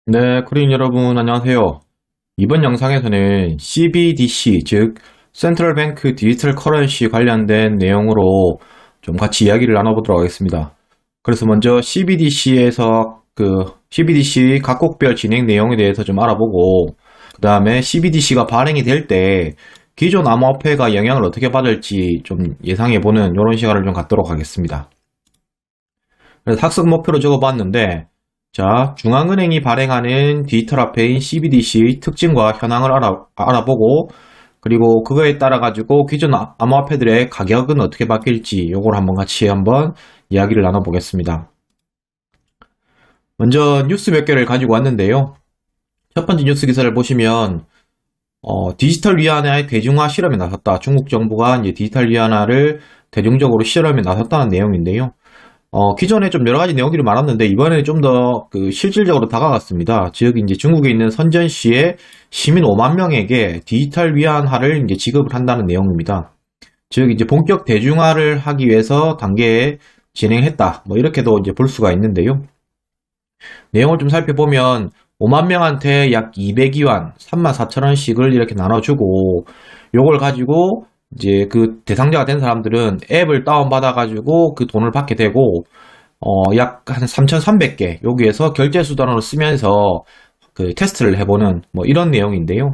네, 코린 여러분 안녕하세요. 이번 영상에서는 CBDC, 즉 센트럴 뱅크 디지털 커런시 관련된 내용으로 좀 같이 이야기를 나눠보도록 하겠습니다. 그래서 먼저 CBDC에서 CBDC 각국별 진행 내용에 대해서 좀 알아보고, 그 다음에 CBDC가 발행이 될 때 기존 암호화폐가 영향을 어떻게 받을지 좀 예상해보는 이런 시간을 좀 갖도록 하겠습니다. 그래서 학습 목표로 적어봤는데, 자, 중앙은행이 발행하는 디지털 화폐인 CBDC의 특징과 현황을 알아보고, 그리고 그거에 따라 가지고 기존 암호화폐들의 가격은 어떻게 바뀔지 요걸 한번 이야기를 나눠보겠습니다. 먼저 뉴스 몇 개를 가지고 왔는데요. 첫 번째 뉴스 기사를 보시면 디지털 위안화의 대중화 실험에 나섰다. 중국 정부가 이제 디지털 위안화를 대중적으로 실험에 나섰다는 내용인데요. 기존에 좀 여러 가지 내용들이 많았는데 이번에는 좀 더 실질적으로 다가갔습니다. 즉 이제 중국에 있는 선전시의 시민 5만 명에게 디지털 위안화를 이제 지급을 한다는 내용입니다. 즉 이제 본격 대중화를 하기 위해서 단계에 진행했다. 뭐 이렇게도 이제 볼 수가 있는데요. 내용을 좀 살펴보면 5만 명한테 약 200위안, 34,000원씩을 이렇게 나눠주고 요걸 가지고 이제 그 대상자가 된 사람들은 앱을 다운받아가지고 그 돈을 받게 되고, 약 한 3,300개, 여기에서 결제 수단으로 쓰면서 그 테스트를 해보는 뭐 이런 내용인데요.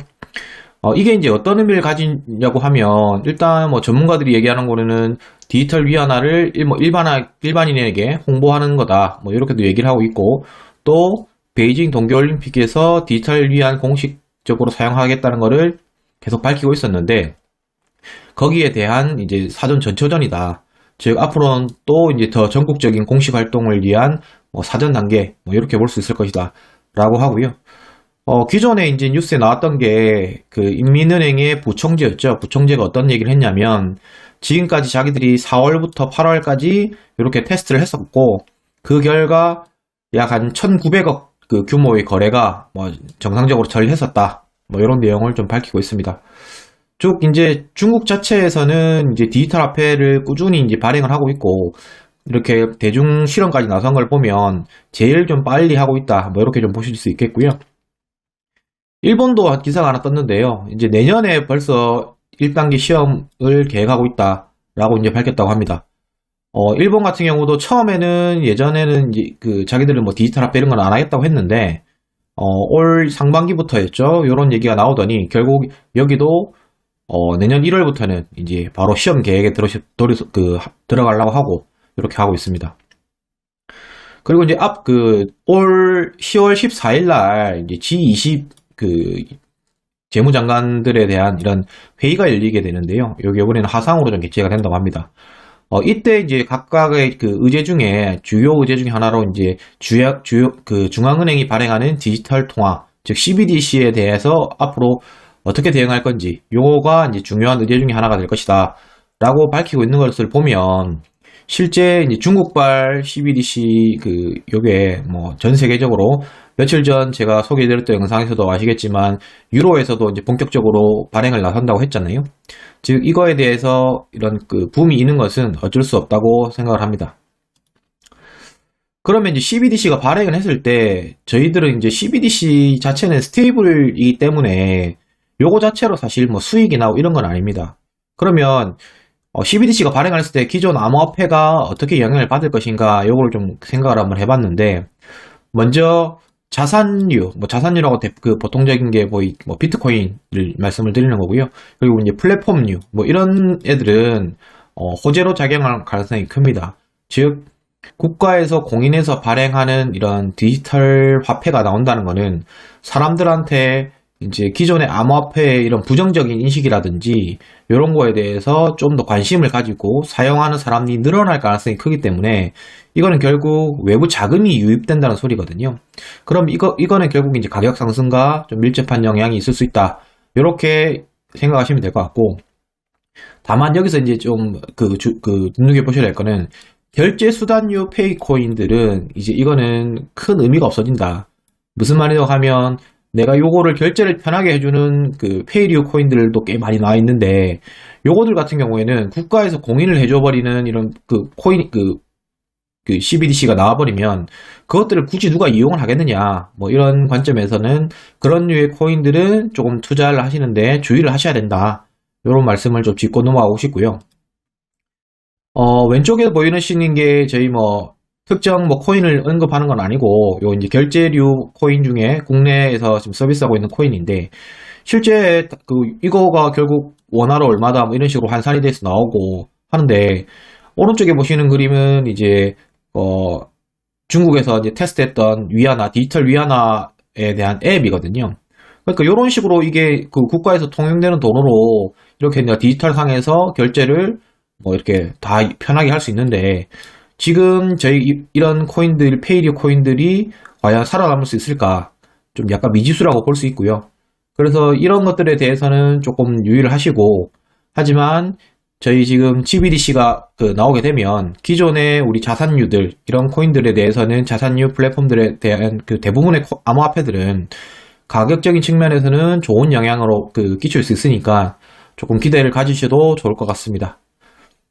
이게 이제 어떤 의미를 가지냐고 하면, 일단 뭐 전문가들이 얘기하는 거는 디지털 위안화를 뭐 일반인에게 홍보하는 거다. 뭐 이렇게도 얘기를 하고 있고, 또 베이징 동계올림픽에서 디지털 위안 공식적으로 사용하겠다는 거를 계속 밝히고 있었는데, 거기에 대한 이제 사전 전초전이다. 즉 앞으로는 또 이제 더 전국적인 공식 활동을 위한 뭐 사전 단계 뭐 이렇게 볼 수 있을 것이다라고 하고요. 기존에 이제 뉴스에 나왔던 게 그 인민은행의 부총재였죠. 부총재가 어떤 얘기를 했냐면 지금까지 자기들이 4월부터 8월까지 이렇게 테스트를 했었고 그 결과 약 한 1,900억 그 규모의 거래가 뭐 정상적으로 처리했었다. 뭐 이런 내용을 좀 밝히고 있습니다. 쭉 이제 중국 자체에서는 이제 디지털 화폐를 꾸준히 이제 발행을 하고 있고 이렇게 대중 실험까지 나선 걸 보면 제일 좀 빨리 하고 있다. 뭐 이렇게 좀 보실 수 있겠고요. 일본도 기사가 하나 떴는데요. 이제 내년에 벌써 1단계 시험을 계획하고 있다라고 이제 밝혔다고 합니다. 일본 같은 경우도 처음에는 예전에는 이제 그 자기들은 뭐 디지털 화폐 이런 건 안 하겠다고 했는데 올 상반기부터였죠. 이런 얘기가 나오더니 결국 여기도 내년 1월부터는 이제 바로 시험 계획에 들어가려고 하고, 이렇게 하고 있습니다. 그리고 이제 올 10월 14일 날, 이제 G20 재무장관들에 대한 이런 회의가 열리게 되는데요. 여기 이번에는 화상으로 좀 개최가 된다고 합니다. 이때 이제 각각의 그 의제 중에, 주요 의제 중에 하나로 이제 중앙은행이 발행하는 디지털 통화, 즉 CBDC에 대해서 앞으로 어떻게 대응할 건지, 요거가 이제 중요한 의제 중에 하나가 될 것이다. 라고 밝히고 있는 것을 보면, 실제 이제 중국발 CBDC 요게 뭐 전 세계적으로 며칠 전 제가 소개해드렸던 영상에서도 아시겠지만, 유로에서도 이제 본격적으로 발행을 나선다고 했잖아요. 즉, 이거에 대해서 이런 붐이 있는 것은 어쩔 수 없다고 생각을 합니다. 그러면 이제 CBDC가 발행을 했을 때, 저희들은 이제 CBDC 자체는 스테이블이기 때문에, 요거 자체로 사실 뭐 수익이 나고 이런 건 아닙니다. 그러면 CBDC가 발행을 했을 때 기존 암호화폐가 어떻게 영향을 받을 것인가 요걸 좀 생각을 한번 해봤는데, 먼저 자산류, 뭐 자산류라고 보통적인 게 뭐 비트코인을 말씀을 드리는 거고요. 그리고 이제 플랫폼류, 뭐 이런 애들은 호재로 작용할 가능성이 큽니다. 즉 국가에서 공인해서 발행하는 이런 디지털 화폐가 나온다는 거는 사람들한테 이제 기존의 암호화폐의 이런 부정적인 인식이라든지 이런 거에 대해서 좀 더 관심을 가지고 사용하는 사람이 늘어날 가능성이 크기 때문에 이거는 결국 외부 자금이 유입된다는 소리거든요. 그럼 이거는 결국 이제 가격 상승과 좀 밀접한 영향이 있을 수 있다. 이렇게 생각하시면 될 것 같고, 다만 여기서 이제 좀 눈여겨보셔야 될 거는 결제 수단류 페이코인들은 이제 이거는 큰 의미가 없어진다. 무슨 말이냐고 하면 내가 요거를 결제를 편하게 해주는 페이류 코인들도 꽤 많이 나와 있는데, 요거들 같은 경우에는 국가에서 공인을 해줘버리는 이런 코인, 그 CBDC가 나와버리면 그것들을 굳이 누가 이용을 하겠느냐, 뭐 이런 관점에서는 그런 류의 코인들은 조금 투자를 하시는데 주의를 하셔야 된다. 이런 말씀을 좀 짚고 넘어가고 싶고요. 왼쪽에 보이시는 게 저희 뭐 특정 뭐 코인을 언급하는 건 아니고 요 이제 결제류 코인 중에 국내에서 지금 서비스하고 있는 코인인데, 실제 이거가 결국 원화로 얼마다 뭐 이런 식으로 환산이 돼서 나오고 하는데, 오른쪽에 보시는 그림은 이제 중국에서 이제 테스트했던 위안화, 디지털 위안화에 대한 앱이거든요. 그러니까 이런 식으로 이게 그 국가에서 통용되는 돈으로 이렇게 이제 디지털 상에서 결제를 뭐 이렇게 다 편하게 할 수 있는데, 지금 저희 이런 코인들, 페이류 코인들이 과연 살아남을 수 있을까? 좀 약간 미지수라고 볼 수 있고요. 그래서 이런 것들에 대해서는 조금 유의를 하시고, 하지만 저희 지금 GBDC가 나오게 되면 기존의 우리 자산류들, 이런 코인들에 대해서는 자산류 플랫폼들에 대한 그 대부분의 암호화폐들은 가격적인 측면에서는 좋은 영향으로 끼칠 수 있으니까 조금 기대를 가지셔도 좋을 것 같습니다.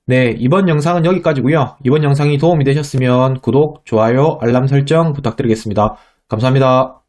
네, 이번 영상은 여기까지고요. 이번 영상이 도움이 되셨으면 구독, 좋아요, 알람 설정 부탁드리겠습니다. 감사합니다.